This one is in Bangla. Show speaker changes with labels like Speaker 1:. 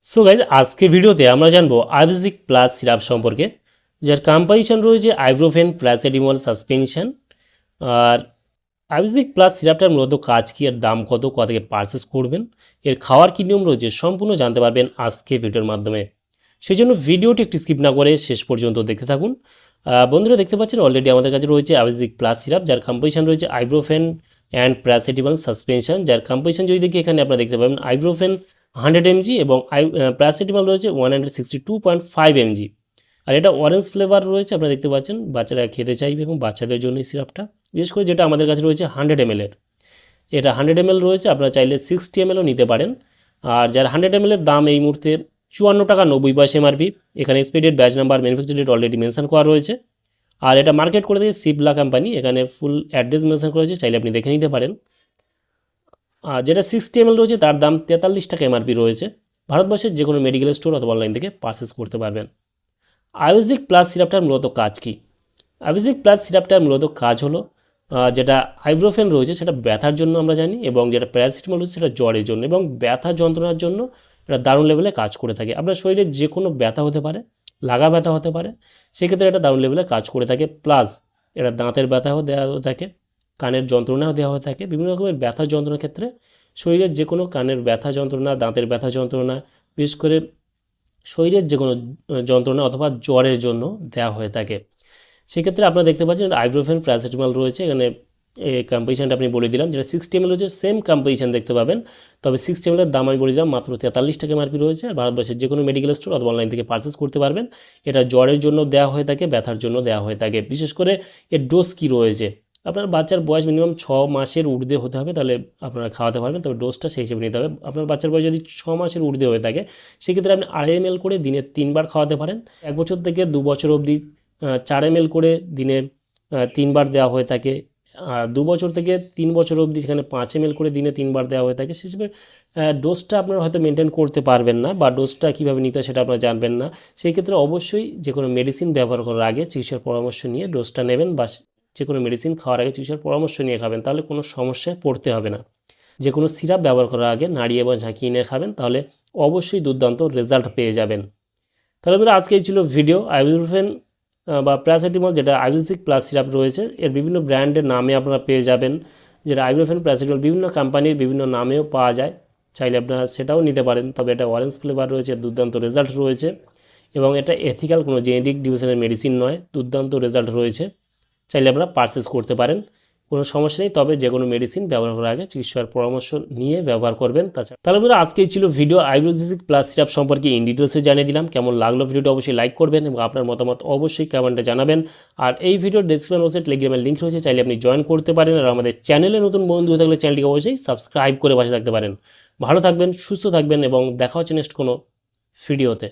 Speaker 1: সো গাইজ আজকে ভিডিওতে আমরা জানবো আয়ুর্বেদিক প্লাস সিরাপ সম্পর্কে, যার কম্পোজিশন রয়েছে আইব্রোফেন প্যারাসিটামল সাসপেনশন। আর আয়ুর্বেদিক প্লাস সিরাপটার মূলত কাজ কী, আর দাম কত, কোথা থেকে পারচেস করবেন, এর খাওয়ার কী নিয়ম রয়েছে, সম্পূর্ণ জানতে পারবেন আজকে ভিডিওর মাধ্যমে। সেই জন্য ভিডিওটি একটু স্কিপ না করে শেষ পর্যন্ত দেখতে থাকুন। বন্ধুরা দেখতে পাচ্ছেন অলরেডি আমাদের কাছে রয়েছে আয়ুর্বেদিক প্লাস সিরাপ, যার কম্পোজিশন রয়েছে আইব্রোফেন অ্যান্ড প্যারাসিটামল সাসপেনশন। যার কম্পোজিশন যদি দেখি এখানে আপনারা দেখতে পাবেন আইব্রোফেন 100 mg এবং প্যারাসিটামল রয়েছে 162.5 mg। আর এটা অরেঞ্জ ফ্লেভার রয়েছে, আপনারা দেখতে পাচ্ছেন। বাচ্চারা খেতে চাইবে এবং বাচ্চাদের জন্য এই সিরাপটা, বিশেষ করে যেটা আমাদের কাছে রয়েছে 100 ml এর, এটা 100 ml রয়েছে, আপনারা চাইলে 60 mlও নিতে পারেন। আর যার 100 ml এর দাম এই মুহূর্তে 54 টাকা 90 পয়সা এমআরপি। এখানে expiry date, batch number, manufacture date already mention করা রয়েছে। আর এটা মার্কেট করে দিয়ে সিবলা কোম্পানি, এখানে ফুল অ্যাড্রেস মেনশন করা রয়েছে, চাইলে আপনি দেখে নিতে পারেন। আর যেটা 60 ml রয়েছে তার দাম 43 টাকা এমআরপি রয়েছে। ভারতবর্ষের যে কোনো মেডিকেল স্টোর অথবা অনলাইন থেকে পারচেস করতে পারবেন। আয়ুর্বেদিক প্লাস সিরাপটার মূলত কাজ কী? আয়ুর্বেদিক প্লাস সিরাপটার মূলত কাজ হলো যেটা আইব্রোফেন রয়েছে সেটা ব্যথার জন্য আমরা জানি, এবং যেটা প্যারাসিটামল রয়েছে সেটা জ্বরের জন্য, এবং ব্যথা যন্ত্রণার জন্য এটা দারুণ লেভেলে কাজ করে থাকে। আপনার শরীরে যে কোনো ব্যথা হতে পারে, লাগা ব্যথা হতে পারে, সেক্ষেত্রে এটা দারুণ লেভেলে কাজ করে থাকে। প্লাস এটা দাঁতের ব্যথাও দেওয়া হয়ে থাকে, কানের যন্ত্রণাও দেওয়া হয়ে থাকে। বিভিন্ন রকমের ব্যথা যন্ত্রণার ক্ষেত্রে শরীরের যে কোনো কানের ব্যথা যন্ত্রণা, দাঁতের ব্যথা যন্ত্রণা, বিশেষ করে শরীরের যে কোনো যন্ত্রণা অথবা জ্বরের জন্য দেওয়া হয়ে থাকে। সেক্ষেত্রে আপনারা দেখতে পাচ্ছেন আইব্রোফেন প্যারাসিটামল রয়েছে এখানে। এই কম্পোজিশনটা আপনি বলে দিলাম, যেটা 60 ml রয়েছে সেম কম্পোজিশন দেখতে পাবেন, তবে 60 ml এর দাম আমি বলে দিলাম মাত্র 43 টাকা এমআরপি রয়েছে। আর ভারতবর্ষের যে কোনো মেডিকেল স্টোর অথবা অনলাইন থেকে পারচেস করতে পারবেন। এটা জ্বরের জন্য দেওয়া হয়ে থাকে, ব্যথার জন্য দেওয়া হয়ে থাকে। বিশেষ করে এর ডোজ কী রয়েছে, আপনার বাচ্চার বয়স মিনিমাম 6 মাসের ঊর্ধ্বে হতে হবে, তাহলে আপনারা খাওয়াতে পারবেন, তবে ডোজটা সেই হিসেবে নিতে হবে। আপনার বাচ্চার বয়স যদি 6 মাসের ঊর্ধ্বে হয়ে থাকে, সেক্ষেত্রে আপনি 2.5 ml করে দিনে 3 বার খাওয়াতে পারেন। 1 বছর থেকে 2 বছর অবধি 4 ml করে দিনে 3 বার দেওয়া হয়ে থাকে। আর 2 বছর থেকে 3 বছর অবধি সেখানে 5 ml করে দিনে 3 বার দেওয়া হয়ে থাকে। সে হিসেবে ডোজটা আপনারা হয়তো মেনটেন করতে পারবেন না, বা ডোজটা কীভাবে নিতে হয় সেটা আপনারা জানবেন না। সেই ক্ষেত্রে অবশ্যই যে কোনো মেডিসিন ব্যবহার করার আগে চিকিৎসার পরামর্শ নিয়ে ডোজটা নেবেন, বা যে কোনো মেডিসিন খাওয়ার আগে চিকিৎসার পরামর্শ নিয়ে খাবেন, তাহলে কোনো সমস্যায় পড়তে হবে না। যে কোনো সিরাপ ব্যবহার করার আগে নাড়িয়ে বা ঝাঁকিয়ে নিয়ে খাবেন, তাহলে অবশ্যই দুর্দান্ত রেজাল্ট পেয়ে যাবেন। তাহলে আমরা আজকে এই ছিল ভিডিও। আইব্রোফেন বা প্যারাসিটামল যেটা আয়ুর্বেদিক প্লাস সিরাপ রয়েছে, এর বিভিন্ন ব্র্যান্ডের নামে আপনারা পেয়ে যাবেন। যেটা আইব্রোফেন প্যারাসিটামল বিভিন্ন কোম্পানির বিভিন্ন নামেও পাওয়া যায়, চাইলে আপনারা সেটাও নিতে পারেন। তবে এটা অরেঞ্জ ফ্লেভার রয়েছে, দুর্দান্ত রেজাল্ট রয়েছে, এবং এটা এথিক্যাল কোনো জেনেরিক ডিভিশনের মেডিসিন নয়, দুর্দান্ত রেজাল্ট রয়েছে, চাইলে আপনারা পারচেস করতে পারেন, কোনো সমস্যা নেই। তবে যে কোনো মেডিসিন ব্যবহার করার আগে চিকিৎসার পরামর্শ নিয়ে ব্যবহার করবেন। তাছাড়া তাহলে বন্ধুরা আজকেই ছিল ভিডিও আয়ুর্বেদিক প্লাস সিরাপ সম্পর্কে ইন ডিটেলসে জানিয়ে দিলাম। কেমন লাগলো ভিডিওটা অবশ্যই লাইক করবেন, এবং আপনার মতামত অবশ্যই কমেন্টে জানাবেন। আর এই ভিডিওর ডেসক্রিপশন বক্সে টেলিগ্রামের লিঙ্ক রয়েছে, চাইলে আপনি জয়েন করতে পারেন। আর আমাদের চ্যানেলে নতুন বন্ধু হয়ে থাকলে চ্যানেলটিকে অবশ্যই সাবস্ক্রাইব করে পাশে থাকতে পারেন। ভালো থাকবেন, সুস্থ থাকবেন, এবং দেখা হচ্ছে নেক্সট কোনো ভিডিওতে।